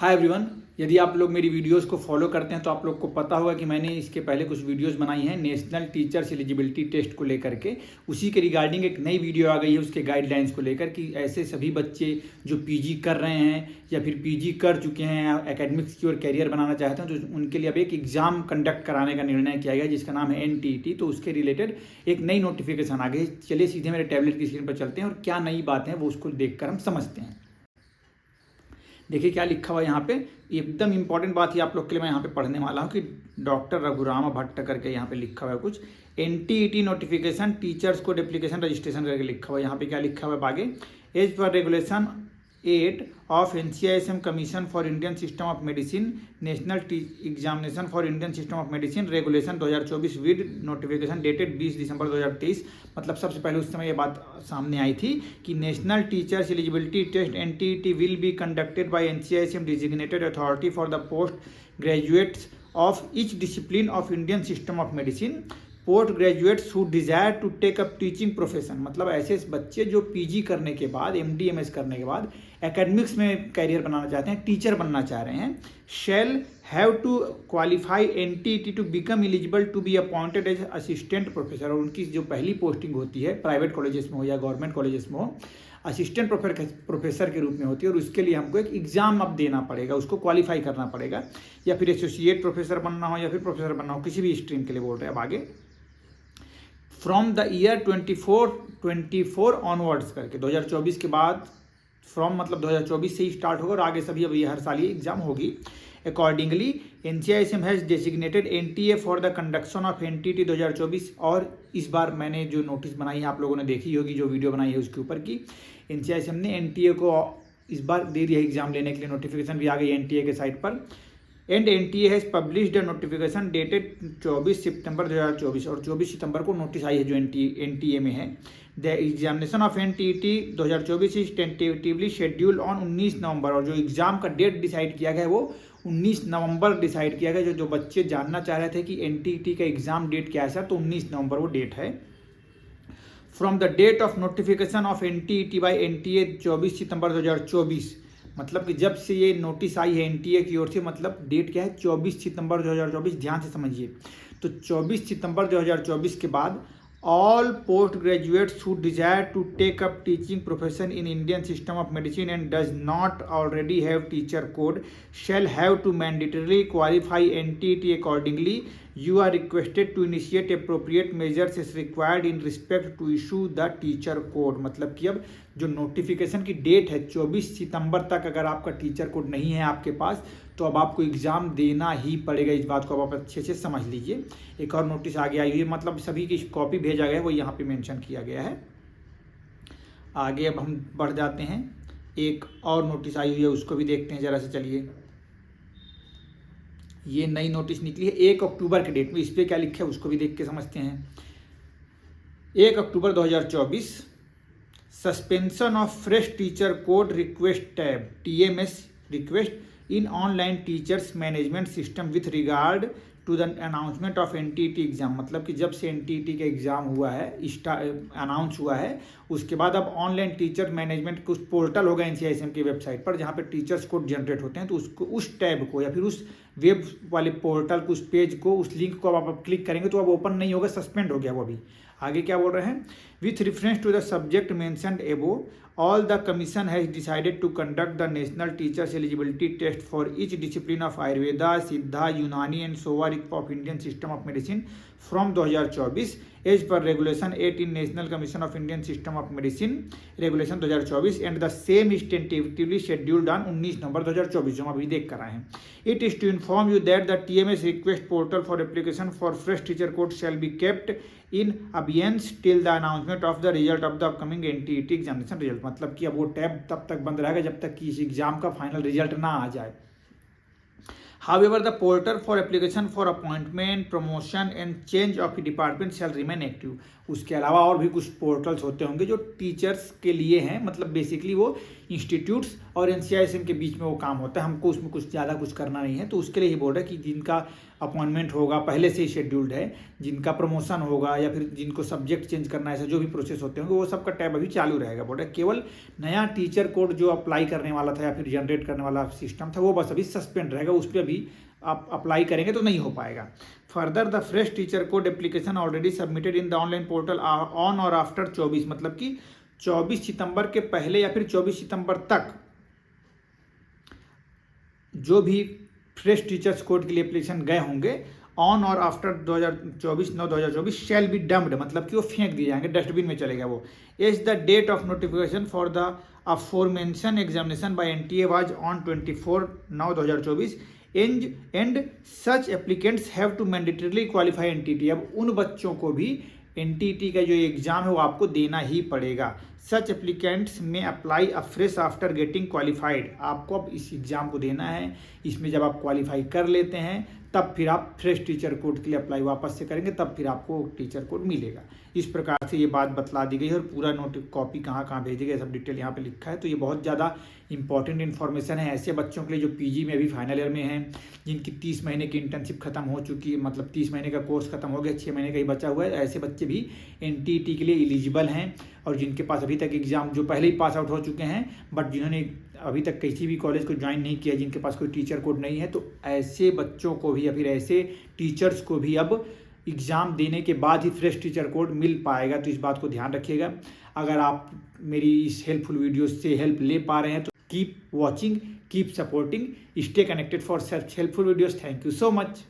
Hi everyone, यदि आप लोग मेरी वीडियोस को फॉलो करते हैं तो आप लोग को पता होगा कि मैंने इसके पहले कुछ वीडियोस बनाई हैं नेशनल टीचर्स एलिजिबिलिटी टेस्ट को लेकर के। उसी के रिगार्डिंग एक नई वीडियो आ गई है उसके गाइडलाइंस को लेकर कि ऐसे सभी बच्चे जो पीजी कर रहे हैं या फिर पीजी कर चुके हैं, एकेडमिक्स की और कैरियर बनाना चाहते हैं, तो उनके लिए अब एक एग्ज़ाम कंडक्ट कराने का निर्णय किया गया जिसका नाम है NTT। तो उसके रिलेटेड एक नई नोटिफिकेशन आ गई। चलिए सीधे मेरे टैबलेट की स्क्रीन पर चलते हैं और क्या नई बातें हैं वो उसको देखकर हम समझते हैं। देखिए क्या लिखा हुआ है यहाँ पे, एकदम इंपॉर्टेंट बात ही आप लोग के लिए मैं यहाँ पे पढ़ने वाला हूँ कि डॉक्टर रघुराम भट्ट करके यहाँ पे लिखा हुआ है कुछ NTT notification teachers code application registration करके लिखा हुआ है। यहाँ पे क्या लिखा हुआ है आगे, एज पर regulation 8 of NCISM commission for Indian system of medicine national examination for Indian system of medicine regulation 2024 with notification dated 20 December 2023। मतलब सबसे पहले उस समय ये बात सामने आई थी कि national teachers eligibility test NTT will be conducted by NCISM designated authority for the post graduates of each discipline of Indian system of medicine post graduates who desire to take up teaching profession. मतलब ऐसे बच्चे जो PG करने के बाद MD MS करने के बाद एकेडमिक्स में कैरियर बनाना चाहते हैं, टीचर बनना चाह रहे हैं, shall have to qualify NTT to become eligible to be appointed as assistant professor. और उनकी जो पहली पोस्टिंग होती है प्राइवेट कॉलेजेस में हो या गवर्नमेंट कॉलेजेस में हो, असिस्टेंट प्रोफेसर के रूप में होती है और उसके लिए हमको एक एग्ज़ाम अब देना पड़ेगा, उसको क्वालिफाई करना पड़ेगा। या फिर एसोसिएट प्रोफेसर बनना हो या फिर प्रोफेसर बनना हो, किसी भी स्ट्रीम के लिए बोल रहे हैं। अब आगे फ्रॉम द ईयर 24 ऑनवर्ड्स करके 2024 के बाद, फ्रॉम मतलब 2024 से ही स्टार्ट होगा और आगे सभी अब ये हर साल ये एग्जाम होगी। Accordingly NCISM has designated NTA for the conduction of NTT 2024। और इस बार मैंने जो नोटिस बनाई है आप लोगों ने देखी होगी, जो वीडियो बनाई है उसके ऊपर की NCISM ने NTA को इस बार दे दिया एग्जाम लेने के लिए। नोटिफिकेशन भी आ गई NTA के साइट पर। And NTA has published the notification dated 24 September 2024। और 24 सितंबर को नोटिस आई है जो NTA में है। The examination of NTT 2024 is tentatively schedule on 19 नवंबर। और जो एग्ज़ाम का डेट डिसाइड किया गया है वो 19 नवंबर डिसाइड किया गया। जो बच्चे जानना चाह रहे थे कि NTT का एग्ज़ाम डेट क्या है सर, तो 19 नवंबर वो डेट है। From the date of notification of NTT by NTA 24 September 2024। मतलब कि जब से ये नोटिस आई है NTA की ओर से, मतलब डेट क्या है 24 सितंबर 2024। ध्यान से समझिए, तो 24 सितंबर 2024 के बाद all post graduates who desire to take up teaching profession in Indian system of medicine and does not already have teacher code shall have to mandatorily qualify NTT accordingly. You are requested to initiate appropriate measures as required in respect to issue the teacher code। मतलब कि अब जो notification की date है 24 सितंबर तक, अगर आपका teacher code नहीं है आपके पास तो अब आपको एग्ज़ाम देना ही पड़ेगा। इस बात को आप अच्छे से समझ लीजिए। एक और नोटिस आ गया, ये मतलब सभी की कॉपी भेजा गया है, वो यहाँ पे मेंशन किया गया है। आगे अब हम बढ़ जाते हैं, एक और नोटिस आई हुई है उसको भी देखते हैं ज़रा से। चलिए, ये नई नोटिस निकली है 1 अक्टूबर के डेट में। इस पर क्या लिखा है उसको भी देख के समझते हैं। 1 October 2024, suspension of fresh teacher code request tab TMS request in online teachers management system with regard to the announcement of NTT exam. मतलब कि जब से NTT का एग्ज़ाम हुआ है, अनाउंस हुआ है, उसके बाद अब ऑनलाइन टीचर मैनेजमेंट कुछ पोर्टल होगा NCISM की वेबसाइट पर जहाँ पे टीचर्स कोड जनरेट होते हैं। तो उसको, उस टैब को या फिर उस वेब वाले पोर्टल को, उस पेज को, उस लिंक को अब आप क्लिक करेंगे तो अब ओपन नहीं होगा, सस्पेंड हो गया वो अभी। आगे क्या बोल रहे हैं, with reference to the subject mentioned above all the commission has decided to conduct the national teachers eligibility test for each discipline of Ayurveda, Siddha, Unani and Sowa of Indian system of medicine from 2024 as per regulation 8 in National Commission of Indian System of Medicine regulation 2024 and the same is tentatively scheduled on 19 नवंबर 2024 जो हम अभी देख कर रहे हैं। It is to inform you that the TMS request portal for application for fresh teacher code shall be kept in abeyance till the announcement of the result of the upcoming NTT examination result। मतलब कि अब वो tab तब तक बंद रहेगा जब तक कि इस एग्जाम का फाइनल रिजल्ट ना आ जाए। However, the portal for application for appointment, promotion and change of department shall remain active। उसके अलावा और भी कुछ पोर्टल्स होते होंगे जो टीचर्स के लिए हैं। मतलब बेसिकली वो इंस्टीट्यूट्स और NCISM के बीच में वो काम होता है, हमको उसमें कुछ ज़्यादा कुछ करना नहीं है। तो उसके लिए ही बोल रहा है कि जिनका अपॉइंटमेंट होगा पहले से ही शेड्यूल्ड है, जिनका प्रमोशन होगा या फिर जिनको सब्जेक्ट चेंज करना है, ऐसा जो भी प्रोसेस होते होंगे वो सबका टैब अभी चालू रहेगा। बोल रहा है केवल नया टीचर कोड जो अप्लाई करने वाला था या फिर जनरेट करने वाला सिस्टम था वो बस अभी सस्पेंड रहेगा, उस पर अभी आप अप्लाई करेंगे तो नहीं हो पाएगा। Further the fresh teacher code application already submitted in the online portal on और आफ्टर 24, मतलब कि 24 सितंबर के पहले या फिर 24 सितंबर तक जो भी फ्रेश टीचर्स कोड के लिए एप्लीकेशन गए होंगे ऑन और आफ्टर 2024 शैल बी डम्प्ड, मतलब कि वो फेंक दिए जाएंगे, डस्टबिन में चलेगा वो। As the date of notification for the aforementioned examination by NTA was on 24/9/2024 and such applicants have to mandatorily qualify NTT। अब उन बच्चों को भी NTT का जो एग्जाम है वो आपको देना ही पड़ेगा। सच एप्लीकेंट्स में apply afresh after getting qualified. आपको अब इस एग्जाम को देना है, इसमें जब आप क्वालिफाई कर लेते हैं तब फिर आप फ्रेश टीचर कोड के लिए अप्लाई वापस से करेंगे, तब फिर आपको टीचर कोड मिलेगा। इस प्रकार से ये बात बतला दी गई है और पूरा नोट कॉपी कहाँ कहाँ भेजेगा सब डिटेल यहाँ पे लिखा है। तो ये बहुत ज़्यादा इंपॉर्टेंट इन्फॉर्मेशन है ऐसे बच्चों के लिए जो PG में अभी फाइनल ईयर में हैं, जिनकी 30 महीने की इंटर्नशिप खत्म हो चुकी है, मतलब 30 महीने का कोर्स खत्म हो गया, 6 महीने का ही बचा हुआ है। ऐसे बच्चे भी NTT के लिए एलिजिबल हैं और जिनके पास अभी तक एग्जाम जो पहले ही पास आउट हो चुके हैं बट जिन्होंने अभी तक किसी भी कॉलेज को ज्वाइन नहीं किया, जिनके पास कोई टीचर कोड नहीं है, तो ऐसे बच्चों को भी या फिर ऐसे टीचर्स को भी अब एग्ज़ाम देने के बाद ही फ्रेश टीचर कोड मिल पाएगा। तो इस बात को ध्यान रखिएगा। अगर आप मेरी इस हेल्पफुल वीडियो से हेल्प ले पा रहे हैं तो keep watching, keep supporting, stay connected for such helpful videos. Thank you so much.